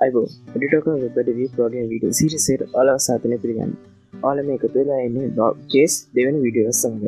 අයිබෝ Edutalkhub Web development program video series එකට ඔයාලව සාදරයෙන් පිළිගන්නවා. ඔයාලා මේක තුළ ඉන්නේ Nodejs දෙවෙනි වීඩියෝ එක සමග.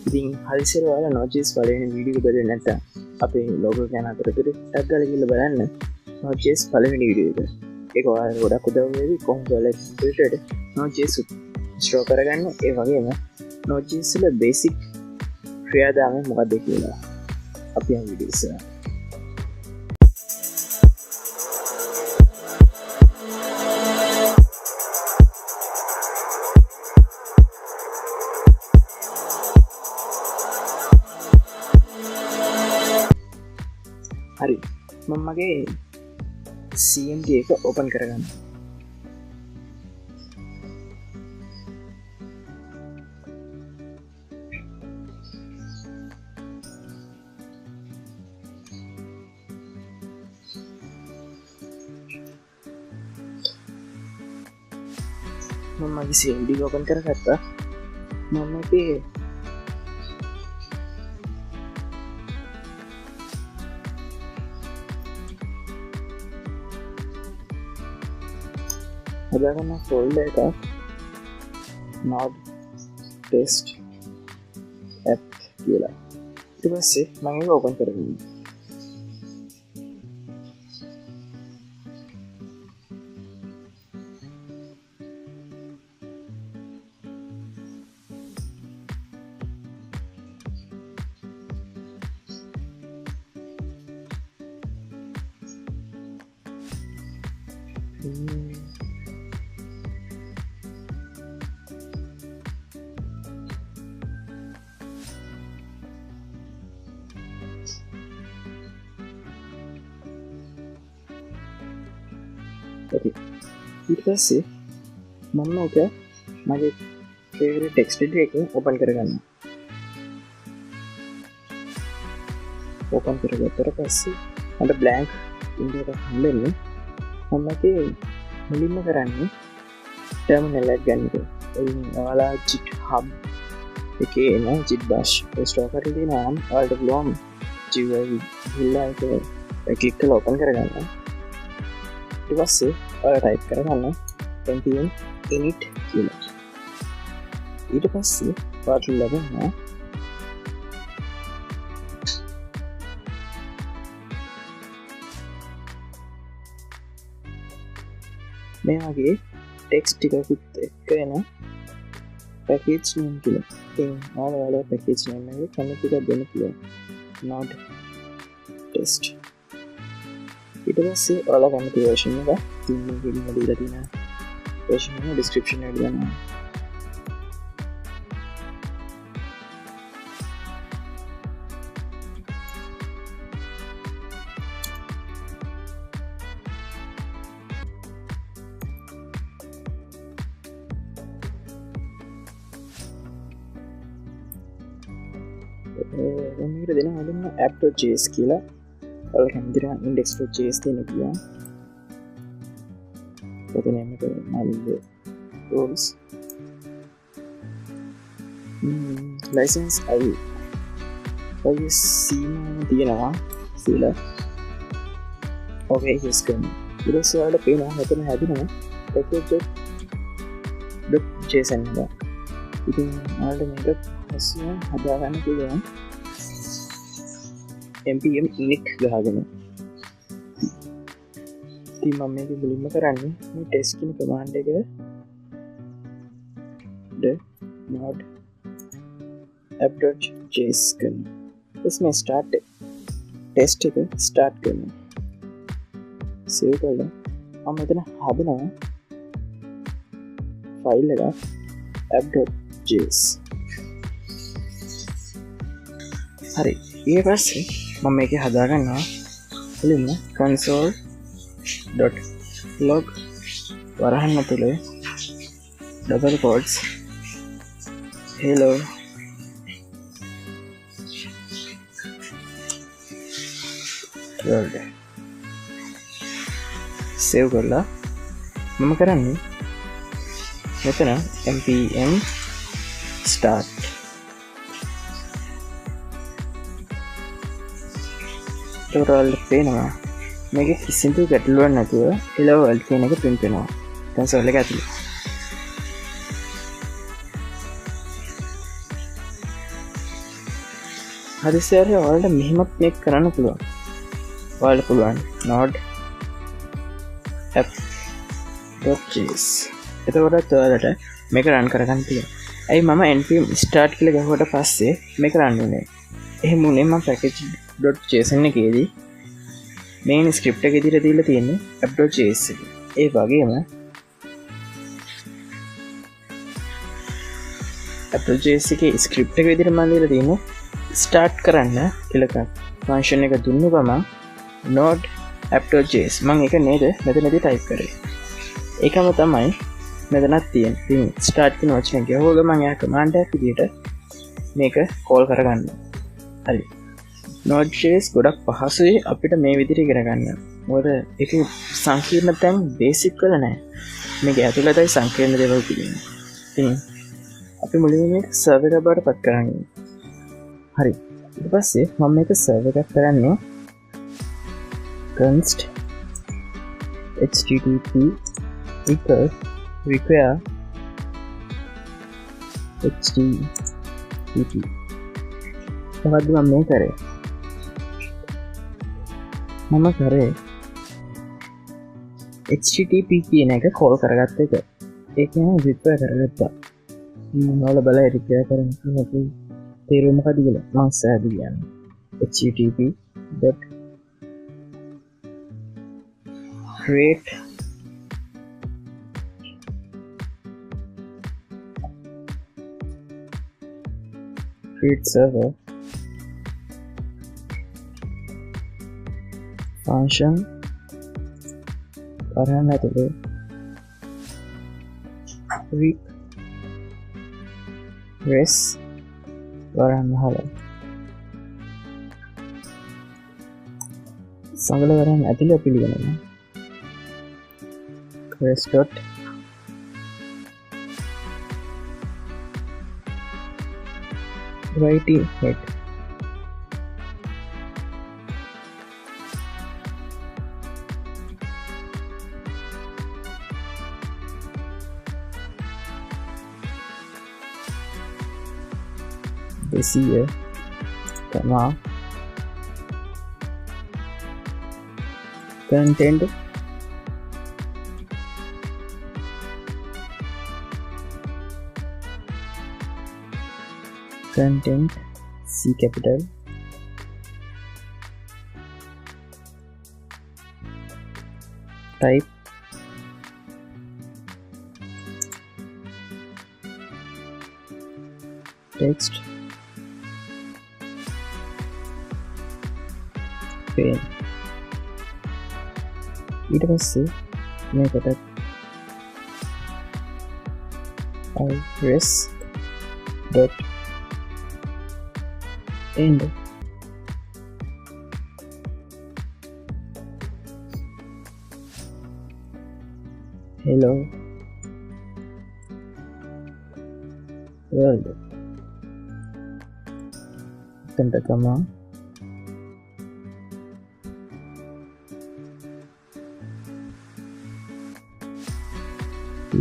ඉතින් හදිසියෙ ඔයාලා Nodejs පළවෙනි වීඩියෝ එක බලන්නේ නැත්නම් අපේ logo ගැන අතරතුර ටැග් ගාලා ගිහලා බලන්න Nodejs පළවෙනි වීඩියෝ එක. ඒක ඔයාලට ගොඩක් උදව් වෙවි කොහොමද ඔයාලා filter Nodejs install කරගන්න. ඒ වගේම Nodejs වල basic ක්‍රියාදාමය මොකක්ද කියලා අපි යන වීඩියෝ එක. හරි මම මගේ CMD එක ඕපන් කරගන්න. මම මගේ CMD එක ඕපන් කරගත්තා. මම මේකේ හදාගන්න ෆෝල්ඩර් එකක් Nodejs app කියලා. ඊට පස්සේ මම ඒක ඕපන් කරගන්නවා. ඊට පස්සේ මම ඔක මගේ favorite text editor එක ඕපන් කරගන්න. ඕපන් කරගත්තට පස්සේ මට blank window එකක් හම්බෙන්නේ. මම මේකේ මුලින්ම කරන්නේ terminal එක ගන්න එක. ඔයාලා GitHub එකේ එන git bash install කරලා තියෙනවා නම් ඔයාලට පුළුවන් GUI ගිහලා ඒක ක්ලික් කරලා ඕපන් කරගන්න. ඊට පස්සේ ඔයාලා ටයිප් කරගන්න npm init කියලා. ඊට පස්සේ ඔයාලට ලැබෙනවා මේ වගේ ටෙක්ස්ට් ටිකකුත් එක්ක එන package name කියලා. ඉතින් ඔයාලා package name එකේ කැමති එකක් දෙන්න පුළුවන්. Nodejs. ඊට පස්සේ ඔයාලා කැමති version එක තියෙන විදිහට දීලා තියෙනවා. version එක description එකට දානවා. මේකට දෙනවා හදන්න app.js කියලා. ඔයාලා කැමතිද index.js දෙන්න පුළුවන්. ඔතන මේක මල්ලේ rules license අයි සීමාව තියෙනවා කියලා. ඔකේ yes කරන්න. ඊට පස්සේ ඔයාලට පේනවා මෙතන හැදෙනවා package.json එක. ඉතින් ඔයාලට මේක පස්සේ හදාගන්න පුළුවන් npm init ගහගෙන. ඉතින් මම මේක මුලින්ම කරන්නේ මේ test කියන command එක node app.js කරනවා. ඊට මේ start test එක start කරනවා. save කරලා මම මෙතන හදනවා file එක app.js. හරි ඊට පස්සේ මම මේක හදාගන්නවා මුලින්ම console.log වරහන් ඇතුලේ double quotes hello world. save කරලා මම කරන්නේ මෙතන npm start tutorial පේනවා මේක කිසිදු ගැටලුවක් නැතුව hello world කියන එක print වෙනවා console එක ඇතුලේ. හදිසියෙ ඔයාලට මෙහෙමත් මේක කරන්න පුළුවන්. ඔයාලට පුළුවන් Node.app.js. එතකොට ඔයාලට මේක run කරගන්න තියෙනවා. ඇයි මම npm start කියලා ගහුවට පස්සේ මේක run වුනේ? එහෙම උනේ මම package.json එකේදී main script එක විදිහට දීලා තියෙන්නේ app.js එක. ඒ වගේම app.js එකේ script එක විදිහට මම දීලා තියෙන්නේ start කරන්න කියලා function එක දුන්නු ගමන් node app.js මම ඒක නේද මෙතනදී type කරේ. ඒකම තමයි මෙතනත් තියෙන්නේ. ඉතින් start කියන වචනේ ගහුව ගමන් එයා command එකක් විදිහට මේක call කරගන්න. හරි. Node.js ගොඩක් පහසුයි අපිට මේ විදිහට ඉගෙන ගන්න. මොකද ඒක සංකීර්ණ තැන් බේසික් වල නැහැ. මේක ඇතුළතයි සංකීර්ණ දේවල් තියෙන්නේ. ඉතින් අපි මුලින්ම මේක සර්වර් එකකට බාරපත් කරගන්න. හරි. ඊට පස්සේ මම මේක සර්වර් එකක් කරන්නේ const http require http මොකද්ද මම මේ කරේ? මම කරේ http කියන එක call කරගත්ත එක. ඒ කියන්නේ require කරගත්තා. මම වල බලලා require කරන්නේ තේරුම මොකද කියලා මම සෑහද කියන්නේ. http.create server function කරන්න ඇතුලේ res වරන් හල සංගල වරන් ඇතුලේ පිළිගන්නවා res dot writing head this year comma content C capital type text pen ඊට පස්සේ මේකට iris dot end hello world tanda kama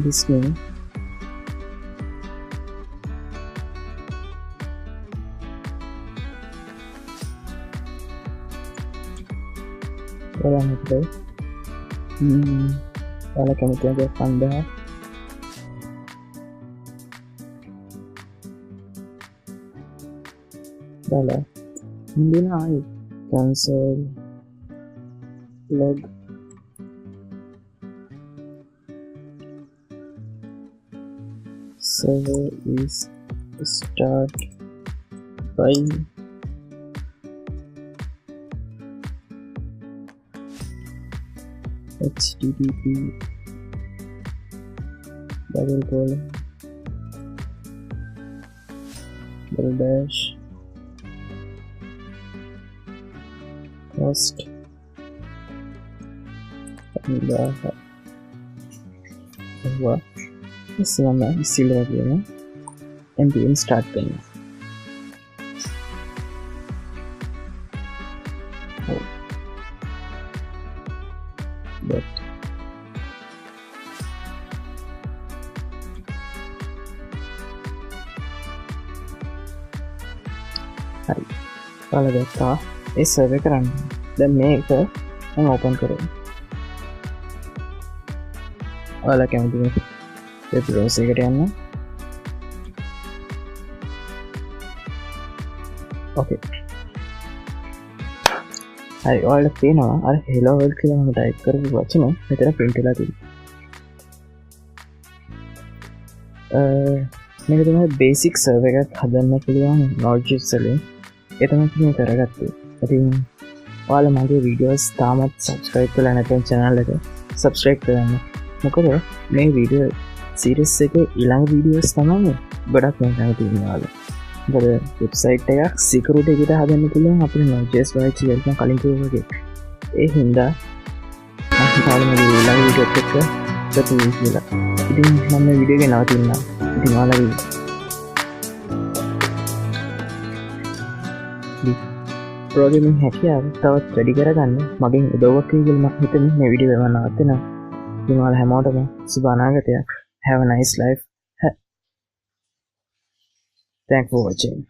listening orang itu kalau kamu tiada pandang dah mungkin ay cancel log server is start by http double colon double dash host हुआ इस समय इसी लगे में npm start करना dot. හරි ඔයාලා දැක්කා ඒ සර්වර් එක රන් දැන් මේක මම ඕපන් කරමු ඔයාලා කැමති වෙබ් බ්‍රවුසර් එකට යන්න ඕකේ හරි ඔයාලට පේනවා අර hello world කියලා මම ටයිප් කරපු වචන මෙතන print වෙලා තියෙනවා මේක තමයි බේසික් සර්වර් එකක් හදන්න පුළුවන් Nodejs වලින් ඒ තමයි මම කරගත්තේ ඉතින් ඔයාලා මගේ වීඩියෝස් තාමත් subscribe කරලා නැත්නම් channel එක subscribe කරන්න මොකද මේ වීඩියෝ සීරීස් එකේ ඊළඟ වීඩියෝස් තමයි ගොඩක් මම තියෙනවා ඔයාලා මොකද වෙබ්සයිට් එකක් සිකියුරිටි එකට හදන්න පුළුවන් අපේ Nodejs වයිච් එකෙන් කලින් කිව්වා වගේ ඒ හින්දා මම හිතාලම ඊළඟ වීඩියෝ එකක් ගන්න කියලා ඉතින් මම මේ වීඩියෝ එක නවතින්නම් ඉතින් ඔයාලා ප්‍රෝග්‍රෑමින් හැකියාව තවත් වැඩි කරගන්න මගෙන් උදව්වක් වෙයි කියලා මම හිතන්නේ මේ වීඩියෝ එක නවත්තනවා ඉතින් ඔයාලා හැමෝටම සුබ අනාගතයක් have a nice life thanks for watching